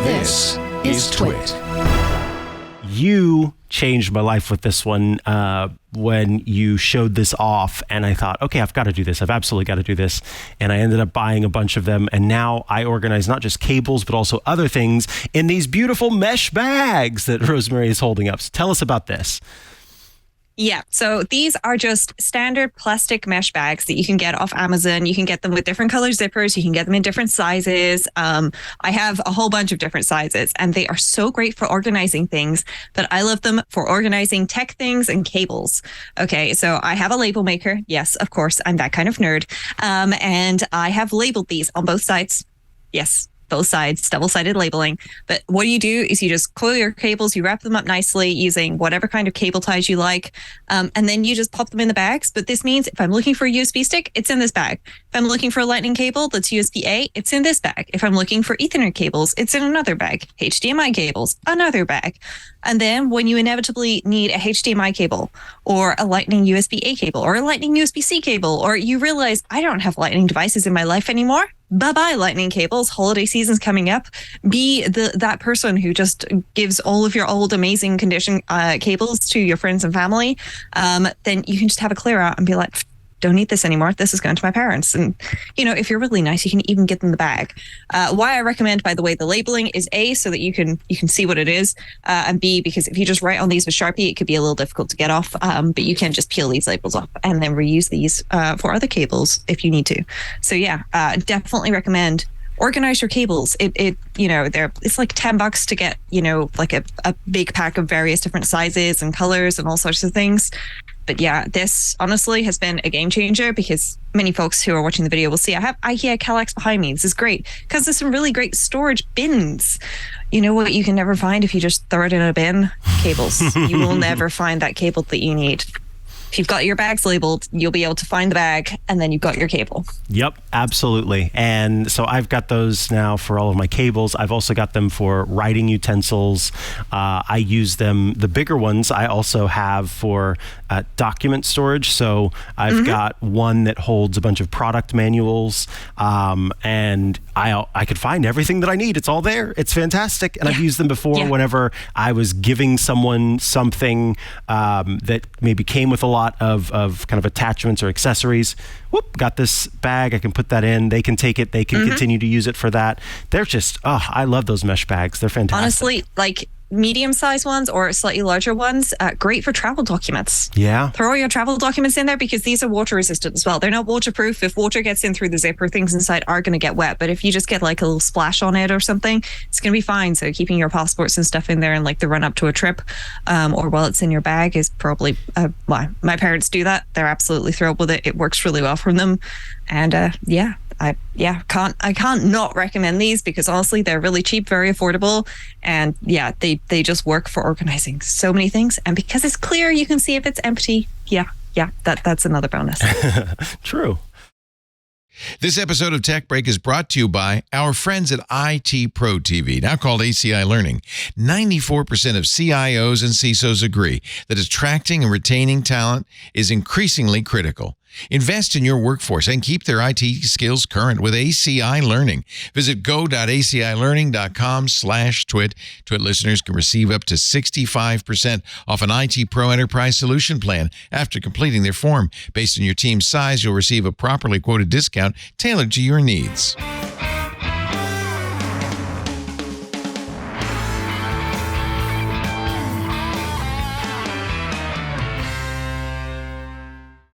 This is TWiT. You changed my life with this one when you showed this off, and I thought, okay, I've got to do this. I've absolutely got to do this. And I ended up buying a bunch of them, and now I organize not just cables, but also other things in these beautiful mesh bags that Rosemary is holding up. So tell us about this. Yeah, so these are just standard plastic mesh bags that you can get off Amazon. You can get them with different color zippers. You can get them in different sizes. I have a whole bunch of different sizes, and they are so great for organizing things, but I love them for organizing tech things and cables. Okay, so I have a label maker. Yes, of course, I'm that kind of nerd. And I have labeled these on both sides. Yes, both sides, double-sided labeling. But what you do is you just coil your cables, you wrap them up nicely using whatever kind of cable ties you like, and then you just pop them in the bags. But this means if I'm looking for a USB stick, it's in this bag. If I'm looking for a lightning cable that's USB-A, it's in this bag. If I'm looking for Ethernet cables, it's in another bag. HDMI cables, another bag. And then when you inevitably need a HDMI cable or a lightning USB-A cable or a lightning USB-C cable, or you realize I don't have lightning devices in my life anymore, bye-bye lightning cables. Holiday season's coming up. Be that person who just gives all of your old amazing condition cables to your friends and family. Then you can just have a clear out and be like, don't need this anymore. This is going to my parents. And, you know, if you're really nice, you can even get them the bag. Why I recommend, by the way, the labeling is A, so that you can see what it is, and B, because if you just write on these with Sharpie, it could be a little difficult to get off. But you can just peel these labels off and then reuse these for other cables if you need to. So yeah, definitely recommend organize your cables. It's like $10 to get, like a big pack of various different sizes and colors and all sorts of things. But yeah, this honestly has been a game changer because many folks who are watching the video will see I have IKEA Kallax behind me. This is great because there's some really great storage bins. You know what you can never find if you just throw it in a bin? Cables. You will never find that cable that you need. If you've got your bags labeled, you'll be able to find the bag, and then you've got your cable. Yep, absolutely. And so I've got those now for all of my cables. I've also got them for writing utensils. I use them, the bigger ones, I also have for document storage. So I've got one that holds a bunch of product manuals, and I could find everything that I need. It's all there. It's fantastic. And I've used them before whenever I was giving someone something that maybe came with a lot of kind of attachments or accessories. Whoop, got this bag. I can put that in. They can take it. They can continue to use it for that. They're just, I love those mesh bags. They're fantastic. Honestly, like medium-sized ones or slightly larger ones, great for travel documents. Yeah. Throw your travel documents in there because these are water resistant as well. They're not waterproof. If water gets in through the zipper, things inside are going to get wet. But if you just get like a little splash on it or something, it's going to be fine. So keeping your passports and stuff in there and like the run up to a trip or while it's in your bag is probably why my parents do that. They're absolutely thrilled with it. It works really well for them. And I can't not recommend these because honestly they're really cheap, very affordable, and yeah, they just work for organizing so many things. And because it's clear, you can see if it's empty. That's another bonus. True. This episode of Tech Break is brought to you by our friends at IT Pro TV, now called ACI Learning. 94% of CIOs and CISOs agree that attracting and retaining talent is increasingly critical. Invest in your workforce and keep their IT skills current with ACI Learning. Visit go.acilearning.com/twit. TWiT listeners can receive up to 65% off an IT Pro Enterprise Solution Plan after completing their form. Based on your team's size, you'll receive a properly quoted discount tailored to your needs.